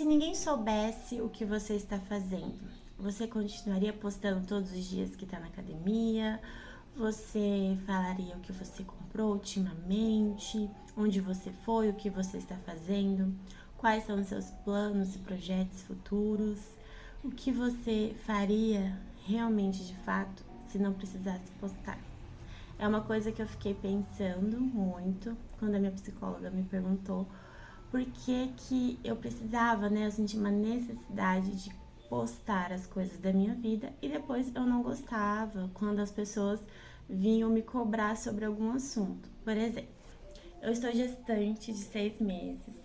ninguém soubesse o que você está fazendo, você continuaria postando todos os dias que está na academia? Você falaria o que você comprou ultimamente, onde você foi, o que você está fazendo, quais são os seus planos e projetos futuros, o que você faria realmente de fato se não precisasse postar? É uma coisa que eu fiquei pensando muito quando a minha psicóloga me perguntou por que que eu precisava, né? Eu senti uma necessidade de postar as coisas da minha vida e depois eu não gostava quando as pessoas vinham me cobrar sobre algum assunto. Por exemplo, eu estou gestante de 6 meses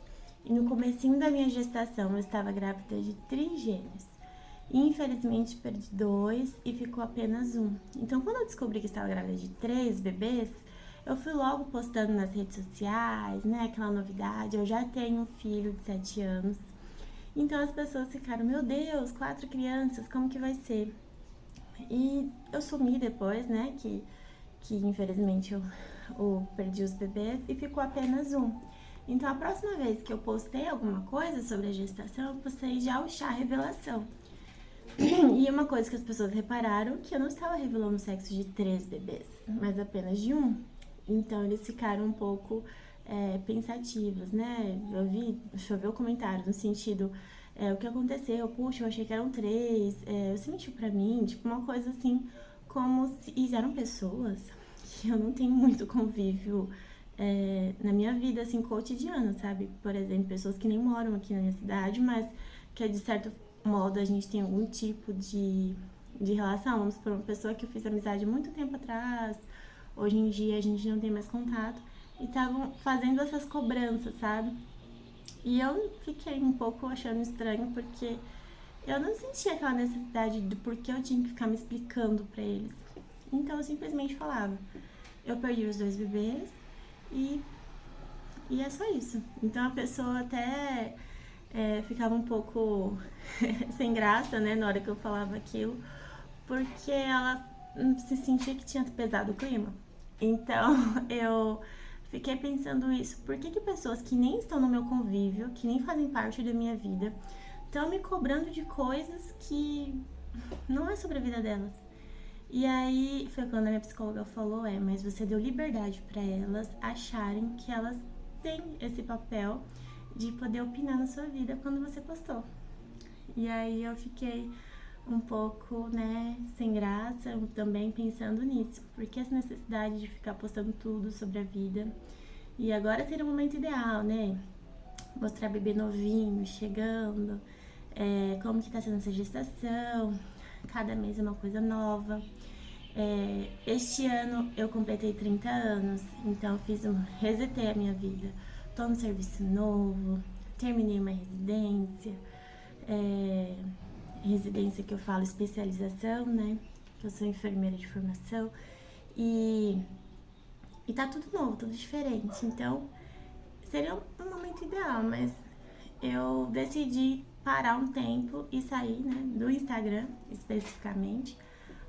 e no comecinho da minha gestação eu estava grávida de trigêmeos. Infelizmente perdi 2 e ficou apenas um. Então, quando eu descobri que estava grávida de 3 bebês, eu fui logo postando nas redes sociais, né? Aquela novidade. Eu já tenho um filho de 7 anos. Então as pessoas ficaram, meu Deus, 4 crianças, como que vai ser? E eu sumi depois, né? Que infelizmente eu perdi os bebês e ficou apenas um. Então a próxima vez que eu postei alguma coisa sobre a gestação, eu postei já o chá revelação. E uma coisa que as pessoas repararam que eu não estava revelando o sexo de 3 bebês, mas apenas de um. Então eles ficaram um pouco pensativos, né? Eu vi, choveu comentários no sentido, o que aconteceu? Puxa, eu achei que eram 3, você mentiu pra mim, tipo uma coisa assim, como se... E eram pessoas que eu não tenho muito convívio na minha vida, assim, cotidiana, sabe? Por exemplo, pessoas que nem moram aqui na minha cidade, mas que de certo modo a gente tem algum tipo de relação. Vamos por uma pessoa que eu fiz amizade muito tempo atrás, hoje em dia a gente não tem mais contato, e estavam fazendo essas cobranças, sabe? E eu fiquei um pouco achando estranho, porque eu não sentia aquela necessidade de porque eu tinha que ficar me explicando pra eles. Então eu simplesmente falava, eu perdi os 2 bebês e é só isso. Então a pessoa até ficava um pouco sem graça, né, na hora que eu falava aquilo, porque ela se sentia que tinha pesado o clima. Então eu fiquei pensando isso, por que pessoas que nem estão no meu convívio, que nem fazem parte da minha vida, estão me cobrando de coisas que não é sobre a vida delas? E aí foi quando a minha psicóloga falou, mas você deu liberdade para elas acharem que elas têm esse papel de poder opinar na sua vida quando você postou. E aí eu fiquei um pouco, né, sem graça, também pensando nisso, porque essa necessidade de ficar postando tudo sobre a vida. E agora seria o momento ideal, né? Mostrar bebê novinho, chegando, como que tá sendo essa gestação, cada mês é uma coisa nova. Este ano eu completei 30 anos, então resetei a minha vida. Tô num serviço novo, terminei uma residência, residência que eu falo especialização, né? Eu sou enfermeira de formação e tá tudo novo, tudo diferente. Então seria um momento ideal, mas eu decidi parar um tempo e sair, né, do Instagram especificamente,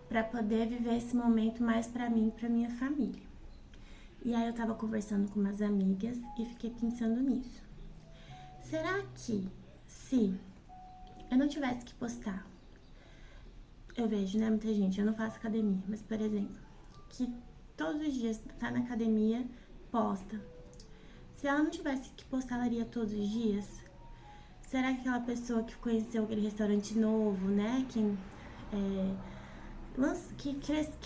para poder viver esse momento mais para mim e para minha família. E aí eu tava conversando com umas amigas e fiquei pensando nisso. Será que se eu não tivesse que postar, eu vejo, né, muita gente, eu não faço academia, mas por exemplo, que todos os dias tá na academia, posta. Se ela não tivesse que postar, ela iria todos os dias? Será que aquela pessoa que conheceu aquele restaurante novo, né, que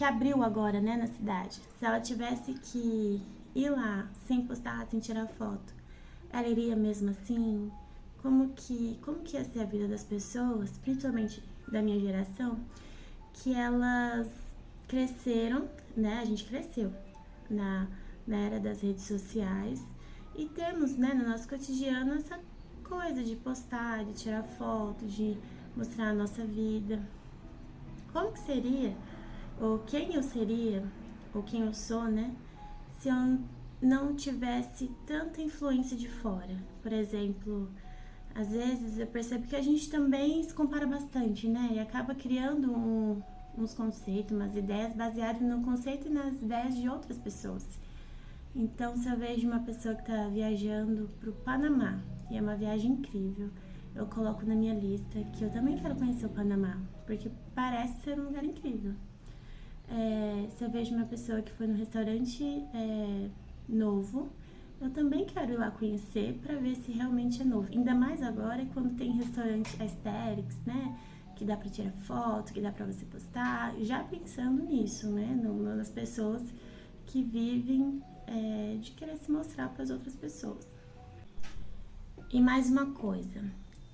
abriu agora, né, na cidade, se ela tivesse que ir lá sem postar, sem tirar foto, ela iria mesmo assim? Como que ia ser a vida das pessoas, principalmente da minha geração, que elas cresceram, né, a gente cresceu na era das redes sociais e temos, né, no nosso cotidiano essa coisa de postar, de tirar foto, de mostrar a nossa vida. Como que seria, ou quem eu seria, ou quem eu sou, né, se eu não tivesse tanta influência de fora? Por exemplo, às vezes eu percebo que a gente também se compara bastante, né, e acaba criando uns conceitos, umas ideias baseadas no conceito e nas ideias de outras pessoas. Então, se eu vejo uma pessoa que está viajando para o Panamá, e é uma viagem incrível, eu coloco na minha lista que eu também quero conhecer o Panamá, porque parece ser um lugar incrível. Se eu vejo uma pessoa que foi num restaurante novo, eu também quero ir lá conhecer para ver se realmente é novo. Ainda mais agora quando tem restaurante aesthetics, né? Que dá para tirar foto, que dá para você postar. Já pensando nisso, né? Nas pessoas que vivem de querer se mostrar para as outras pessoas. E mais uma coisa,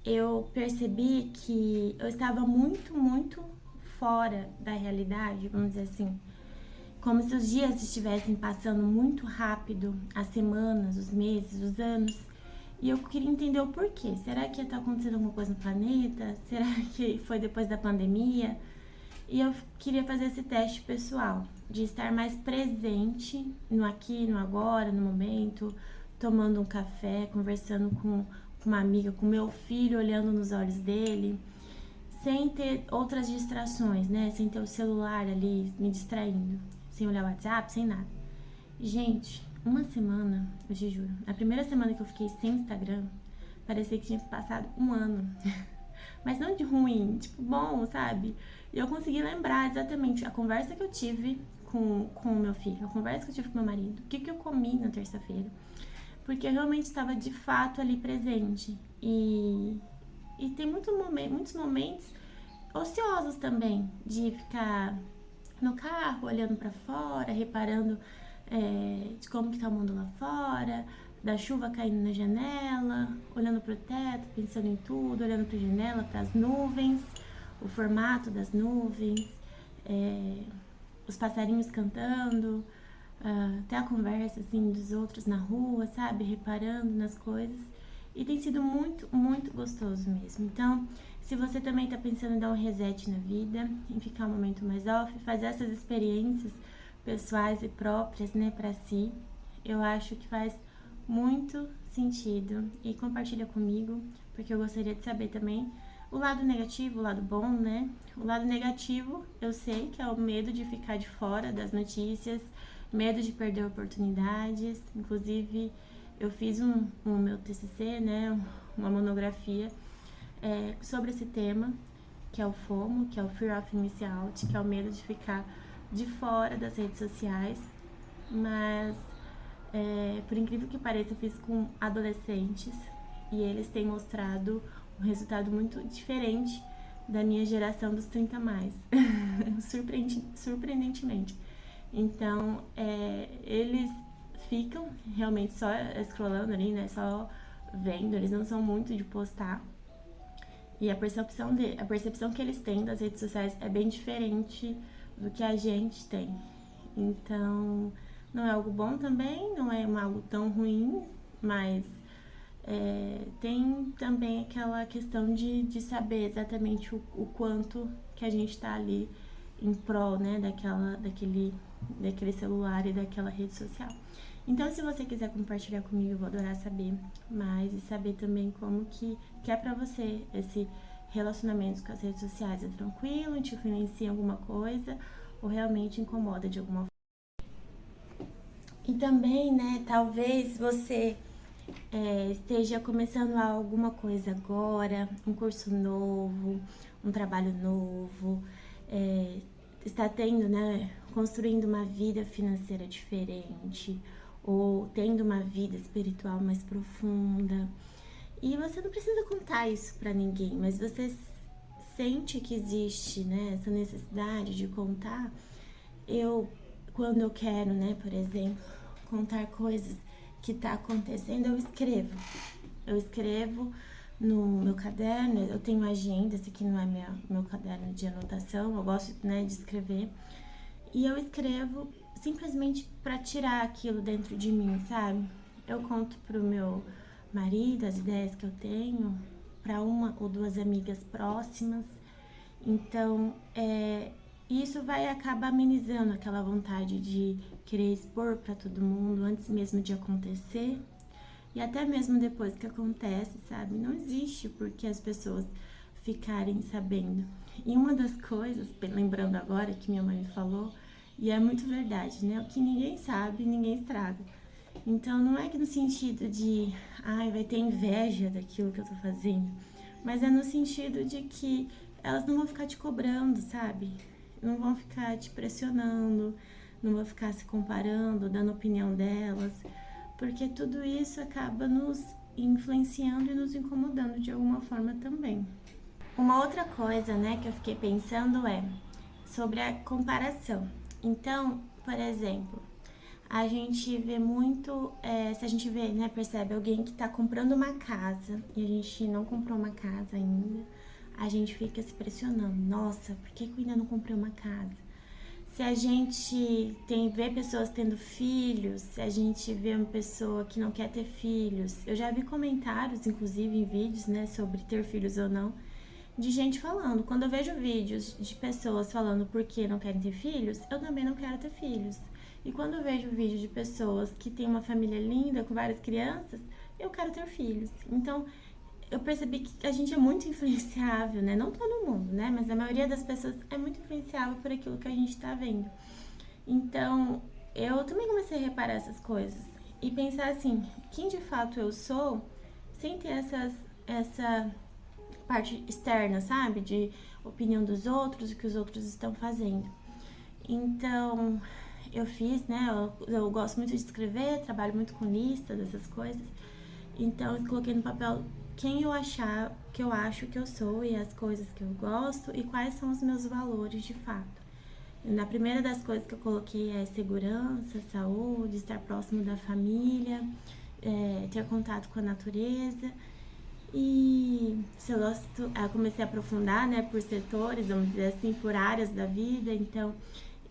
eu percebi que eu estava muito, muito fora da realidade, vamos dizer assim, como se os dias estivessem passando muito rápido, as semanas, os meses, os anos, e eu queria entender o porquê. Será que está acontecendo alguma coisa no planeta? Será que foi depois da pandemia? E eu queria fazer esse teste pessoal, de estar mais presente no aqui, no agora, no momento, tomando um café, conversando com uma amiga, com meu filho, olhando nos olhos dele, sem ter outras distrações, né? Sem ter o celular ali me distraindo, sem olhar o WhatsApp, sem nada. Gente, uma semana, eu te juro, a primeira semana que eu fiquei sem Instagram, parecia que tinha passado um ano. Mas não de ruim, tipo, bom, sabe? E eu consegui lembrar exatamente a conversa que eu tive com o meu filho, a conversa que eu tive com meu marido, o que eu comi na terça-feira. Porque eu realmente estava de fato ali presente. E tem muitos momentos ociosos também, de ficar no carro, olhando para fora, reparando de como que tá o mundo lá fora, da chuva caindo na janela, olhando pro teto, pensando em tudo, olhando pra janela, pras nuvens, o formato das nuvens, os passarinhos cantando, até a conversa assim dos outros na rua, sabe? Reparando nas coisas. E tem sido muito, muito gostoso mesmo. Então, se você também tá pensando em dar um reset na vida, em ficar um momento mais off, fazer essas experiências pessoais e próprias, né, pra si, eu acho que faz muito sentido. E compartilha comigo, porque eu gostaria de saber também o lado negativo, o lado bom, né? O lado negativo, eu sei que é o medo de ficar de fora das notícias, medo de perder oportunidades. Inclusive, eu fiz um meu TCC, né, uma monografia sobre esse tema, que é o FOMO, que é o Fear of Missing Out, que é o medo de ficar de fora das redes sociais. Mas, por incrível que pareça, eu fiz com adolescentes e eles têm mostrado um resultado muito diferente da minha geração dos 30 mais, surpreendentemente. Então, eles ficam realmente só scrollando ali, né, só vendo, eles não são muito de postar. E a percepção que eles têm das redes sociais é bem diferente do que a gente tem. Então, não é algo bom também, não é algo tão ruim, mas tem também aquela questão de saber exatamente o quanto que a gente tá ali em prol, né, daquele celular e daquela rede social. Então, se você quiser compartilhar comigo, eu vou adorar saber mais e saber também como que é pra você esse relacionamento com as redes sociais. É tranquilo, te influencia em alguma coisa ou realmente incomoda de alguma forma? E também, né, talvez você esteja começando alguma coisa agora, um curso novo, um trabalho novo, está tendo, né, construindo uma vida financeira diferente, ou tendo uma vida espiritual mais profunda. E você não precisa contar isso para ninguém, mas você sente que existe, né, essa necessidade de contar. Quando eu quero, né, por exemplo, contar coisas que tá acontecendo, eu escrevo. Eu escrevo no meu caderno, eu tenho agenda, esse aqui não é meu caderno de anotação, eu gosto, né, de escrever. E eu escrevo simplesmente para tirar aquilo dentro de mim, sabe? Eu conto pro meu marido as ideias que eu tenho, para uma ou duas amigas próximas. Então, isso vai acabar amenizando aquela vontade de querer expor para todo mundo antes mesmo de acontecer. E até mesmo depois que acontece, sabe? Não existe por que as pessoas ficarem sabendo. E uma das coisas, lembrando agora que minha mãe me falou, e é muito verdade, né? O que ninguém sabe, ninguém estraga. Então, não é que no sentido de, vai ter inveja daquilo que eu tô fazendo. mas é no sentido de que elas não vão ficar te cobrando, sabe? Não vão ficar te pressionando, não vão ficar se comparando, dando opinião delas, porque tudo isso acaba nos influenciando e nos incomodando de alguma forma também. Uma outra coisa, né, que eu fiquei pensando é sobre a comparação. Então, por exemplo, a gente vê muito, se a gente vê, né, percebe alguém que tá comprando uma casa e a gente não comprou uma casa ainda, a gente fica se pressionando. Nossa, por que eu ainda não comprei uma casa? Se a gente vê pessoas tendo filhos, se a gente vê uma pessoa que não quer ter filhos, eu já vi comentários, inclusive em vídeos, né, sobre ter filhos ou não, de gente falando. Quando eu vejo vídeos de pessoas falando por que não querem ter filhos, eu também não quero ter filhos. E quando eu vejo vídeos de pessoas que têm uma família linda, com várias crianças, eu quero ter filhos. Então, eu percebi que a gente é muito influenciável, né? Não todo mundo, né? Mas a maioria das pessoas é muito influenciável por aquilo que a gente tá vendo. Então, eu também comecei a reparar essas coisas e pensar assim, quem de fato eu sou, sem ter essa parte externa, sabe? De opinião dos outros, o que os outros estão fazendo. Então, eu fiz, né? Eu gosto muito de escrever, trabalho muito com listas, essas coisas. Então, eu coloquei no papel quem eu acho que eu sou e as coisas que eu gosto e quais são os meus valores de fato. Na primeira das coisas que eu coloquei é segurança, saúde, estar próximo da família, ter contato com a natureza. E se eu gosto, eu comecei a aprofundar, né, por setores, vamos dizer assim, por áreas da vida. Então,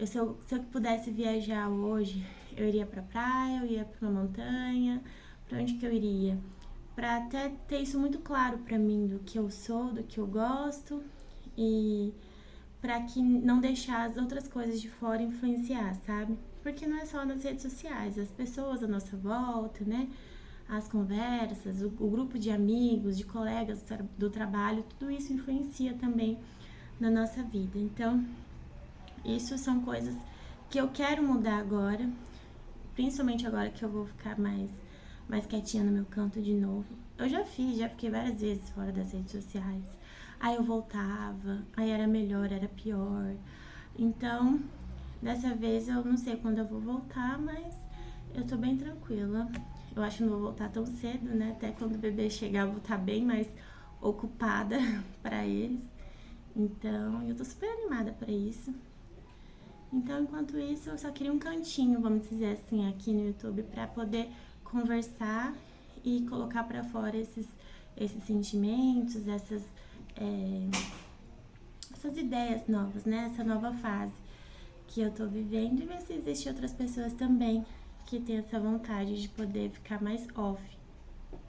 se eu pudesse viajar hoje, eu iria pra praia, eu ia pra uma montanha, pra onde que eu iria? Pra até ter isso muito claro pra mim, do que eu sou, do que eu gosto, e pra que não deixar as outras coisas de fora influenciar, sabe? Porque não é só nas redes sociais, as pessoas à nossa volta, né? As conversas, o grupo de amigos, de colegas do trabalho, tudo isso influencia também na nossa vida. Então, isso são coisas que eu quero mudar agora, principalmente agora que eu vou ficar mais quietinha no meu canto de novo. Eu já fiquei várias vezes fora das redes sociais. Aí eu voltava, aí era melhor, era pior. Então, dessa vez eu não sei quando eu vou voltar, mas eu tô bem tranquila. Eu acho que não vou voltar tão cedo, né? Até quando o bebê chegar eu vou estar bem mais ocupada pra eles. Então, eu tô super animada pra isso. Então, enquanto isso, eu só queria um cantinho, vamos dizer assim, aqui no YouTube pra poder conversar e colocar pra fora esses sentimentos, essas ideias novas, né? Essa nova fase que eu tô vivendo e ver se existem outras pessoas também que têm essa vontade de poder ficar mais off